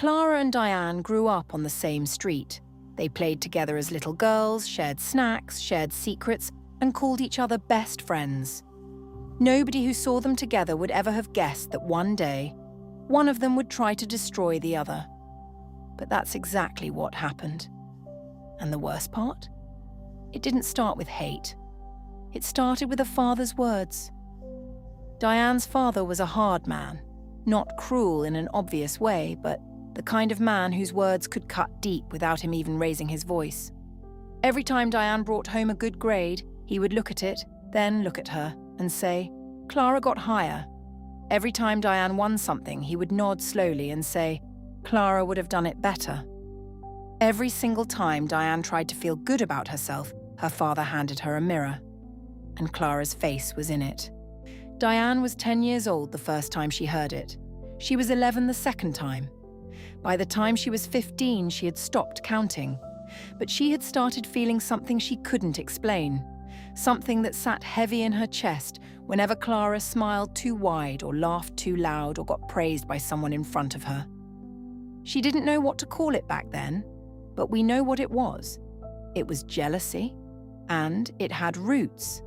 Clara and Diane grew up on the same street. They played together as little girls, shared snacks, shared secrets, and called each other best friends. Nobody who saw them together would ever have guessed that one day, one of them would try to destroy the other. But that's exactly what happened. And the worst part? It didn't start with hate. It started with a father's words. Diane's father was a hard man, not cruel in an obvious way, but the kind of man whose words could cut deep without him even raising his voice. Every time Diane brought home a good grade, he would look at it, then look at her, and say, "Clara got higher." Every time Diane won something, he would nod slowly and say, "Clara would have done it better." Every single time Diane tried to feel good about herself, her father handed her a mirror, and Clara's face was in it. Diane was 10 years old the first time she heard it. She was 11 the second time. By the time she was 15, she had stopped counting. But she had started feeling something she couldn't explain, something that sat heavy in her chest whenever Clara smiled too wide or laughed too loud or got praised by someone in front of her. She didn't know what to call it back then, but we know what it was. It was jealousy, and it had roots.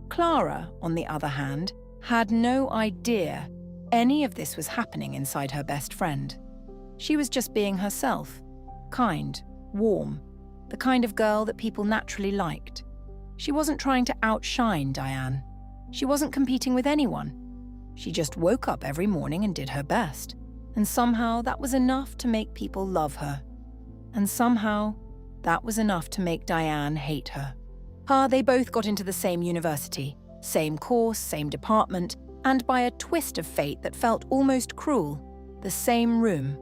Clara, on the other hand, had no idea any of this was happening inside her best friend. She was just being herself, kind, warm, the kind of girl that people naturally liked. She wasn't trying to outshine Diane. She wasn't competing with anyone. She just woke up every morning and did her best. And somehow that was enough to make people love her. And somehow that was enough to make Diane hate her. They both got into the same university, same course, same department, and by a twist of fate that felt almost cruel, the same room.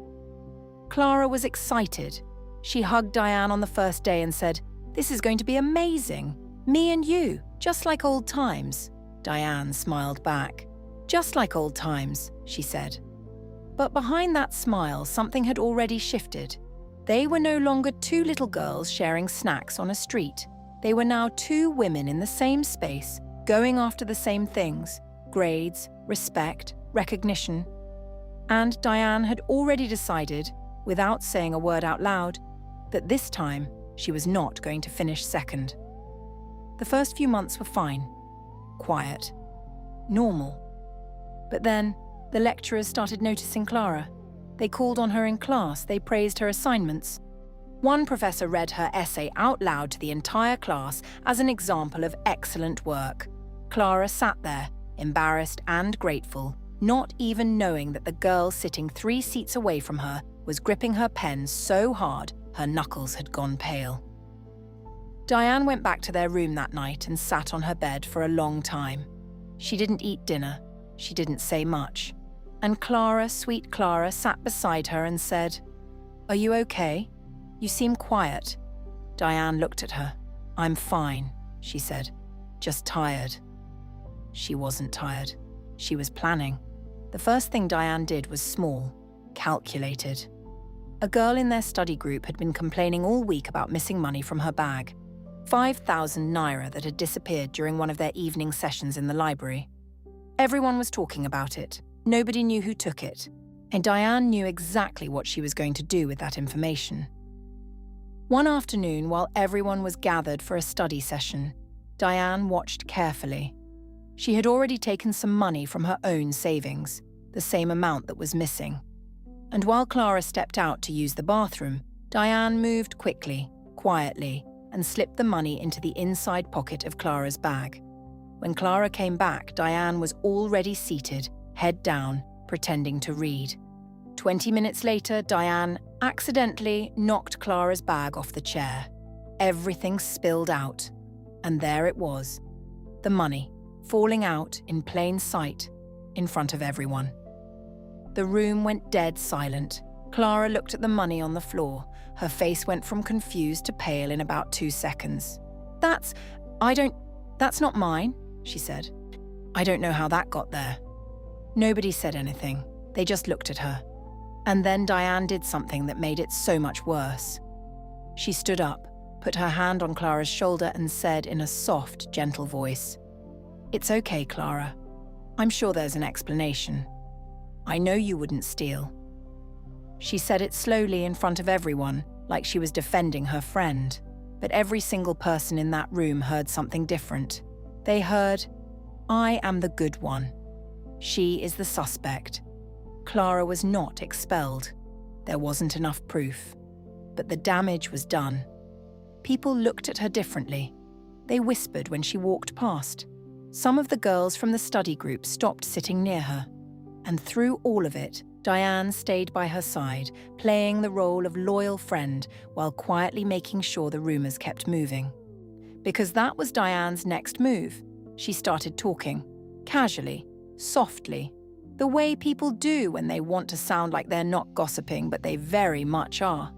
Clara was excited. She hugged Diane on the first day and said, "This is going to be amazing. Me and you, just like old times." Diane smiled back. "Just like old times," she said. But behind that smile, something had already shifted. They were no longer two little girls sharing snacks on a street. They were now two women in the same space, going after the same things: grades, respect, recognition. And Diane had already decided, without saying a word out loud, that this time she was not going to finish second. The first few months were fine, quiet, normal. But then the lecturers started noticing Clara. They called on her in class, they praised her assignments. One professor read her essay out loud to the entire class as an example of excellent work. Clara sat there, embarrassed and grateful, not even knowing that the girl sitting 3 seats away from her was gripping her pen so hard her knuckles had gone pale. Diane went back to their room that night and sat on her bed for a long time. She didn't eat dinner. She didn't say much. And Clara, sweet Clara, sat beside her and said, "Are you okay? You seem quiet." Diane looked at her. "I'm fine," she said. "Just tired." She wasn't tired. She was planning. The first thing Diane did was small, calculated. A girl in their study group had been complaining all week about missing money from her bag. 5,000 naira that had disappeared during one of their evening sessions in the library. Everyone was talking about it. Nobody knew who took it. And Diane knew exactly what she was going to do with that information. One afternoon, while everyone was gathered for a study session, Diane watched carefully. She had already taken some money from her own savings, the same amount that was missing. And while Clara stepped out to use the bathroom, Diane moved quickly, quietly, and slipped the money into the inside pocket of Clara's bag. When Clara came back, Diane was already seated, head down, pretending to read. 20 minutes later, Diane accidentally knocked Clara's bag off the chair. Everything spilled out. And there it was, the money, falling out in plain sight, in front of everyone. The room went dead silent. Clara looked at the money on the floor. Her face went from confused to pale in about 2 seconds. That's not mine," she said. "I don't know how that got there." Nobody said anything. They just looked at her. And then Diane did something that made it so much worse. She stood up, put her hand on Clara's shoulder and said in a soft, gentle voice, "It's okay, Clara. I'm sure there's an explanation. I know you wouldn't steal." She said it slowly in front of everyone, like she was defending her friend. But every single person in that room heard something different. They heard, "I am the good one. She is the suspect." Clara was not expelled. There wasn't enough proof. But the damage was done. People looked at her differently. They whispered when she walked past. Some of the girls from the study group stopped sitting near her. And through all of it, Diane stayed by her side, playing the role of loyal friend while quietly making sure the rumors kept moving. Because that was Diane's next move. She started talking, casually, softly, the way people do when they want to sound like they're not gossiping, but they very much are.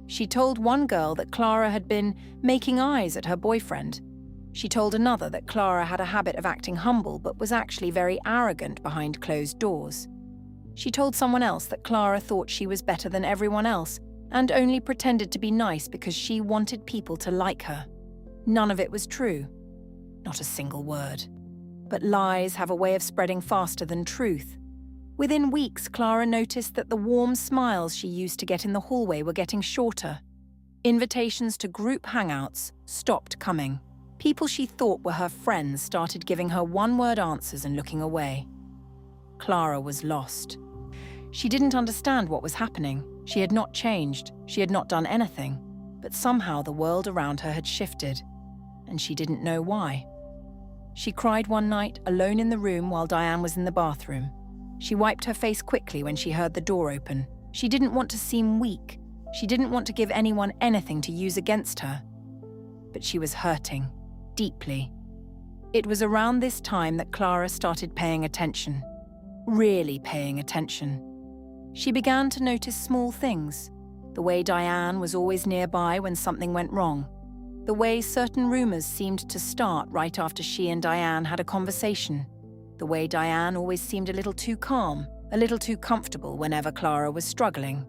She told one girl that Clara had been making eyes at her boyfriend. She told another that Clara had a habit of acting humble but was actually very arrogant behind closed doors. She told someone else that Clara thought she was better than everyone else and only pretended to be nice because she wanted people to like her. None of it was true. Not a single word. But lies have a way of spreading faster than truth. Within weeks, Clara noticed that the warm smiles she used to get in the hallway were getting shorter. Invitations to group hangouts stopped coming. People she thought were her friends started giving her one-word answers and looking away. Clara was lost. She didn't understand what was happening. She had not changed. She had not done anything. But somehow the world around her had shifted, and she didn't know why. She cried one night, alone in the room while Diane was in the bathroom. She wiped her face quickly when she heard the door open. She didn't want to seem weak. She didn't want to give anyone anything to use against her. But she was hurting, deeply. It was around this time that Clara started paying attention. Really paying attention. She began to notice small things. The way Diane was always nearby when something went wrong. The way certain rumors seemed to start right after she and Diane had a conversation. The way Diane always seemed a little too calm, a little too comfortable whenever Clara was struggling.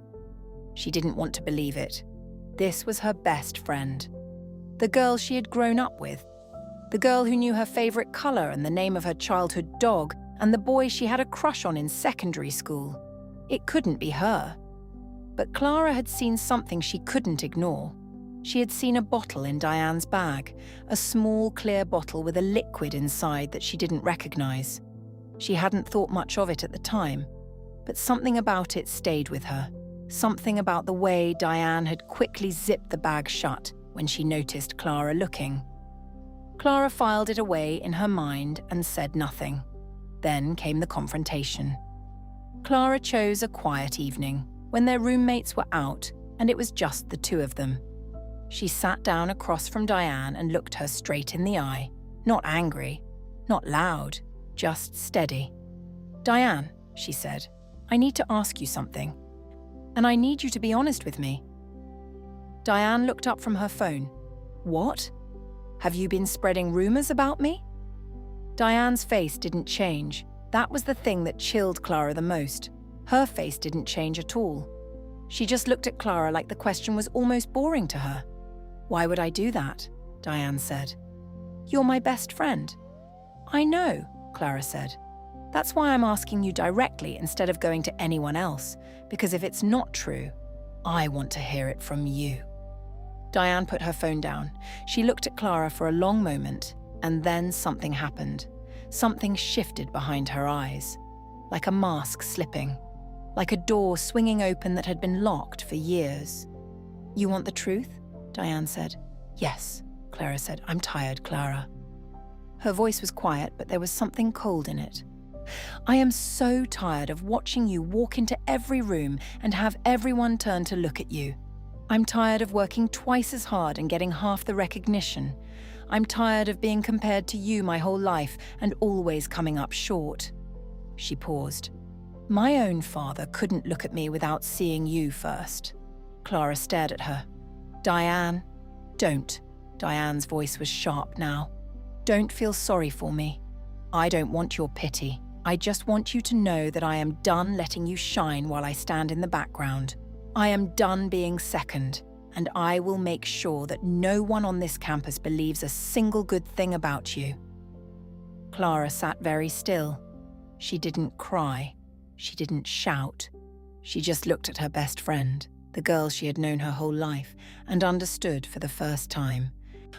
She didn't want to believe it. This was her best friend. The girl she had grown up with. The girl who knew her favorite color and the name of her childhood dog, and the boy she had a crush on in secondary school. It couldn't be her. But Clara had seen something she couldn't ignore. She had seen a bottle in Diane's bag, a small clear bottle with a liquid inside that she didn't recognize. She hadn't thought much of it at the time, but something about it stayed with her. Something about the way Diane had quickly zipped the bag shut when she noticed Clara looking. Clara filed it away in her mind and said nothing. Then came the confrontation. Clara chose a quiet evening, when their roommates were out and it was just the two of them. She sat down across from Diane and looked her straight in the eye. Not angry, not loud, just steady. "Diane," she said, "I need to ask you something. And I need you to be honest with me." Diane looked up from her phone. "What? Have you been spreading rumors about me?" Diane's face didn't change. That was the thing that chilled Clara the most. Her face didn't change at all. She just looked at Clara like the question was almost boring to her. "Why would I do that?" Diane said. "You're my best friend." "I know," Clara said. "That's why I'm asking you directly instead of going to anyone else, because if it's not true, I want to hear it from you." Diane put her phone down. She looked at Clara for a long moment, and then something happened. Something shifted behind her eyes, like a mask slipping, like a door swinging open that had been locked for years. "You want the truth?" Diane said. "Yes," Clara said. "I'm tired, Clara." Her voice was quiet, but there was something cold in it. "I am so tired of watching you walk into every room and have everyone turn to look at you. I'm tired of working twice as hard and getting half the recognition. I'm tired of being compared to you my whole life and always coming up short." She paused. "My own father couldn't look at me without seeing you first." Clara stared at her. "Diane, don't." Diane's voice was sharp now. "Don't feel sorry for me. I don't want your pity. I just want you to know that I am done letting you shine while I stand in the background. I am done being second, and I will make sure that no one on this campus believes a single good thing about you." Clara sat very still. She didn't cry. She didn't shout. She just looked at her best friend, the girl she had known her whole life, and understood for the first time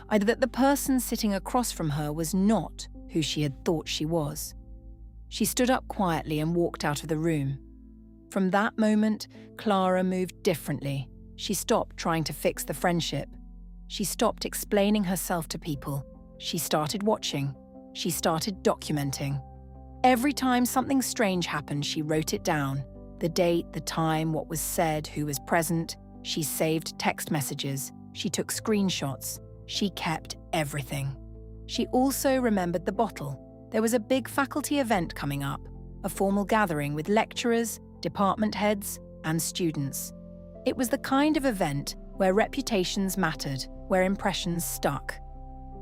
either that the person sitting across from her was not who she had thought she was. She stood up quietly and walked out of the room. From that moment, Clara moved differently. She stopped trying to fix the friendship. She stopped explaining herself to people. She started watching. She started documenting. Every time something strange happened, she wrote it down. The date, the time, what was said, who was present. She saved text messages. She took screenshots. She kept everything. She also remembered the bottle. There was a big faculty event coming up, a formal gathering with lecturers, department heads, and students. It was the kind of event where reputations mattered, where impressions stuck.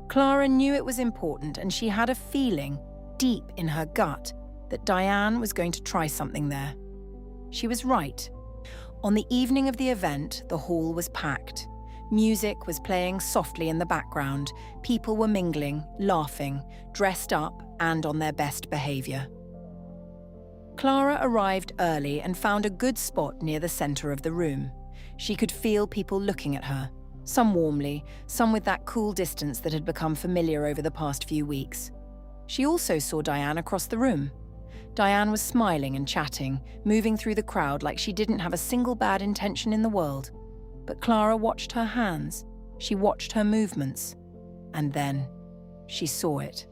Clara knew it was important, and she had a feeling, deep in her gut, that Diane was going to try something there. She was right. On the evening of the event, the hall was packed. Music was playing softly in the background. People were mingling, laughing, dressed up, and on their best behavior. Clara arrived early and found a good spot near the center of the room. She could feel people looking at her, some warmly, some with that cool distance that had become familiar over the past few weeks. She also saw Diane across the room. Diane was smiling and chatting, moving through the crowd like she didn't have a single bad intention in the world. But Clara watched her hands. She watched her movements. And then she saw it.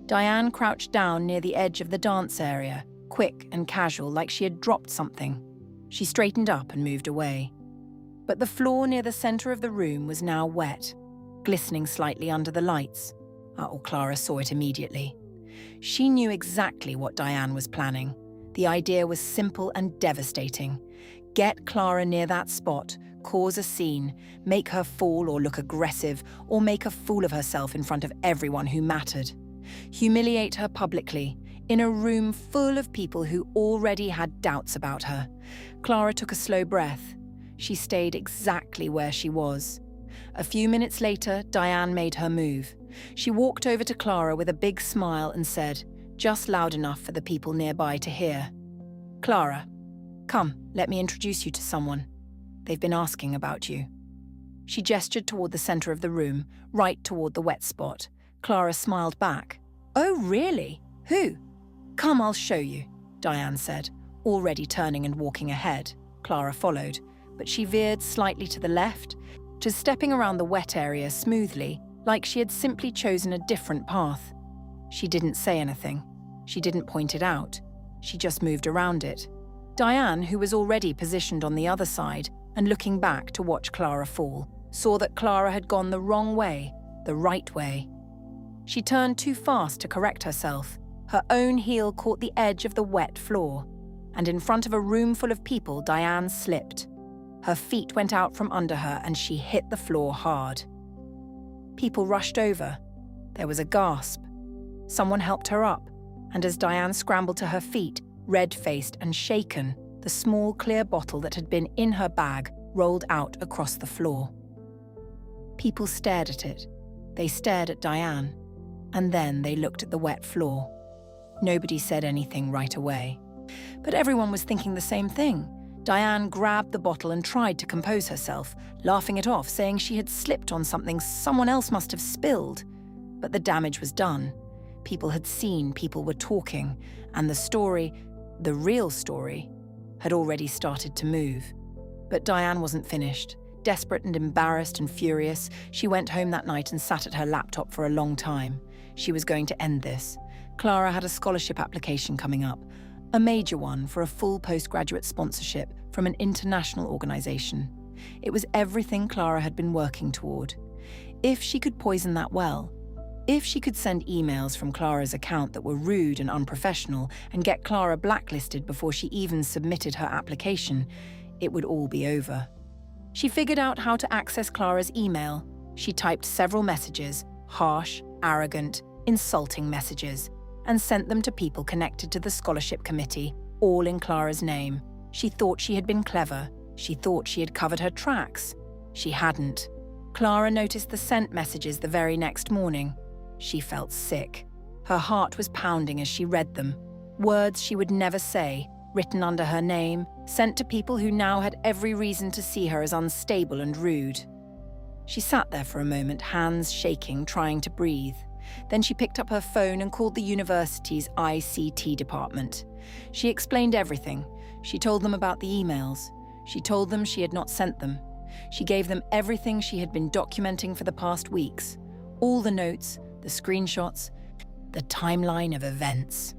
Diane crouched down near the edge of the dance area, quick and casual, like she had dropped something. She straightened up and moved away. But the floor near the center of the room was now wet, glistening slightly under the lights. Clara saw it immediately. She knew exactly what Diane was planning. The idea was simple and devastating. Get Clara near that spot, cause a scene, make her fall or look aggressive, or make a fool of herself in front of everyone who mattered. Humiliate her publicly, in a room full of people who already had doubts about her. Clara took a slow breath. She stayed exactly where she was. A few minutes later, Diane made her move. She walked over to Clara with a big smile and said, just loud enough for the people nearby to hear, "Clara, come, let me introduce you to someone. They've been asking about you." She gestured toward the center of the room, right toward the wet spot. Clara smiled back. "Oh, really? Who?" "Come, I'll show you," Diane said, already turning and walking ahead. Clara followed, but she veered slightly to the left, just stepping around the wet area smoothly, like she had simply chosen a different path. She didn't say anything. She didn't point it out. She just moved around it. Diane, who was already positioned on the other side and looking back to watch Clara fall, saw that Clara had gone the wrong way, the right way. She turned too fast to correct herself. Her own heel caught the edge of the wet floor, and in front of a room full of people, Diane slipped. Her feet went out from under her and she hit the floor hard. People rushed over. There was a gasp. Someone helped her up, and as Diane scrambled to her feet, red-faced and shaken, the small clear bottle that had been in her bag rolled out across the floor. People stared at it. They stared at Diane, and then they looked at the wet floor. Nobody said anything right away. But everyone was thinking the same thing. Diane grabbed the bottle and tried to compose herself, laughing it off, saying she had slipped on something someone else must have spilled. But the damage was done. People had seen, people were talking, and the story, the real story, had already started to move. But Diane wasn't finished. Desperate and embarrassed and furious, she went home that night and sat at her laptop for a long time. She was going to end this. Clara had a scholarship application coming up, a major one for a full postgraduate sponsorship from an international organization. It was everything Clara had been working toward. If she could poison that well, if she could send emails from Clara's account that were rude and unprofessional and get Clara blacklisted before she even submitted her application, it would all be over. She figured out how to access Clara's email. She typed several messages, harsh, arrogant, insulting messages, and sent them to people connected to the scholarship committee, all in Clara's name. She thought she had been clever. She thought she had covered her tracks. She hadn't. Clara noticed the sent messages the very next morning. She felt sick. Her heart was pounding as she read them. Words she would never say, written under her name, sent to people who now had every reason to see her as unstable and rude. She sat there for a moment, hands shaking, trying to breathe. Then she picked up her phone and called the university's ICT department. She explained everything. She told them about the emails. She told them she had not sent them. She gave them everything she had been documenting for the past weeks. All the notes, the screenshots, the timeline of events.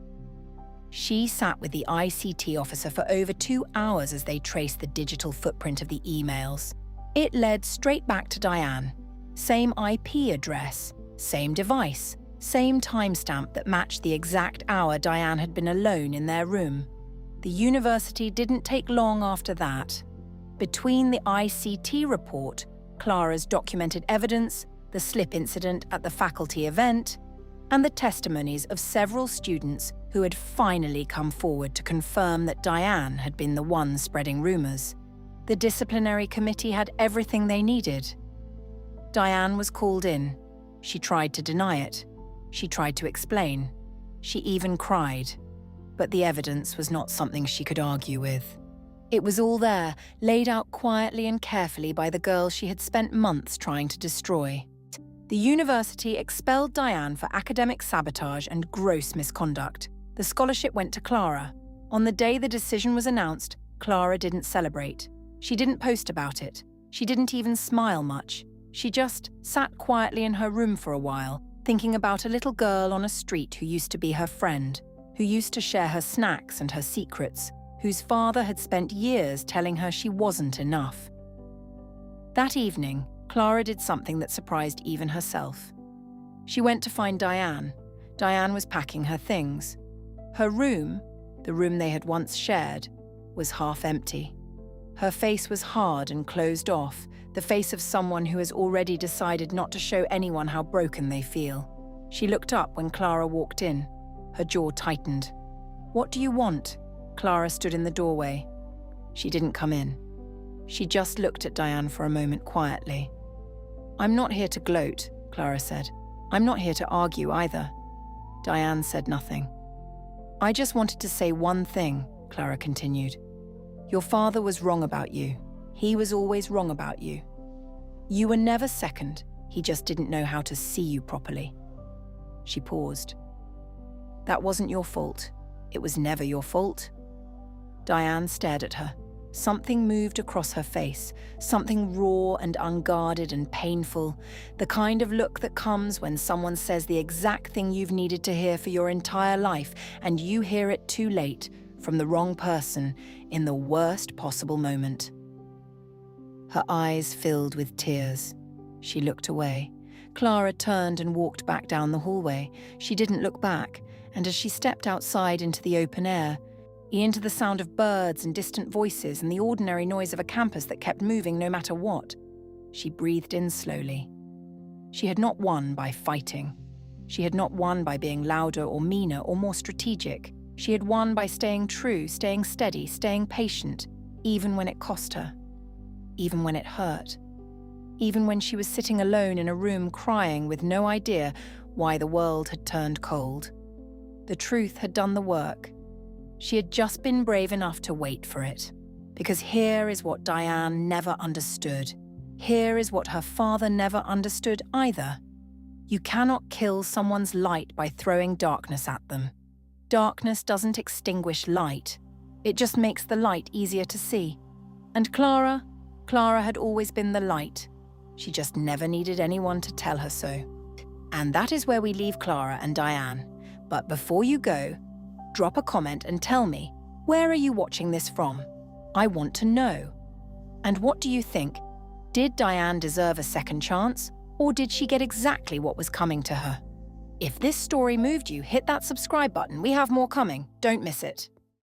She sat with the ICT officer for over 2 hours as they traced the digital footprint of the emails. It led straight back to Diane. Same IP address, same device, same timestamp that matched the exact hour Diane had been alone in their room. The university didn't take long after that. Between the ICT report, Clara's documented evidence, the slip incident at the faculty event, and the testimonies of several students who had finally come forward to confirm that Diane had been the one spreading rumours, the disciplinary committee had everything they needed. Diane was called in. She tried to deny it. She tried to explain. She even cried. But the evidence was not something she could argue with. It was all there, laid out quietly and carefully by the girl she had spent months trying to destroy. The university expelled Diane for academic sabotage and gross misconduct. The scholarship went to Clara. On the day the decision was announced, Clara didn't celebrate. She didn't post about it. She didn't even smile much. She just sat quietly in her room for a while, thinking about a little girl on a street who used to be her friend, who used to share her snacks and her secrets, whose father had spent years telling her she wasn't enough. That evening, Clara did something that surprised even herself. She went to find Diane. Diane was packing her things. Her room, the room they had once shared, was half empty. Her face was hard and closed off, the face of someone who has already decided not to show anyone how broken they feel. She looked up when Clara walked in. Her jaw tightened. "What do you want?" Clara stood in the doorway. She didn't come in. She just looked at Diane for a moment quietly. "I'm not here to gloat," Clara said. "I'm not here to argue either." Diane said nothing. "I just wanted to say one thing," Clara continued. "Your father was wrong about you. He was always wrong about you. You were never second. He just didn't know how to see you properly." She paused. "That wasn't your fault. It was never your fault." Diane stared at her. Something moved across her face, something raw and unguarded and painful, the kind of look that comes when someone says the exact thing you've needed to hear for your entire life and you hear it too late, from the wrong person, in the worst possible moment. Her eyes filled with tears. She looked away. Clara turned and walked back down the hallway. She didn't look back, and as she stepped outside into the open air, into the sound of birds and distant voices and the ordinary noise of a campus that kept moving no matter what, she breathed in slowly. She had not won by fighting. She had not won by being louder or meaner or more strategic. She had won by staying true, staying steady, staying patient, even when it cost her, even when it hurt, even when she was sitting alone in a room crying with no idea why the world had turned cold. The truth had done the work. She had just been brave enough to wait for it. Because here is what Diane never understood. Here is what her father never understood either. You cannot kill someone's light by throwing darkness at them. Darkness doesn't extinguish light. It just makes the light easier to see. And Clara had always been the light. She just never needed anyone to tell her so. And that is where we leave Clara and Diane. But before you go, drop a comment and tell me, where are you watching this from? I want to know. And what do you think? Did Diane deserve a second chance, or did she get exactly what was coming to her? If this story moved you, hit that subscribe button. We have more coming. Don't miss it.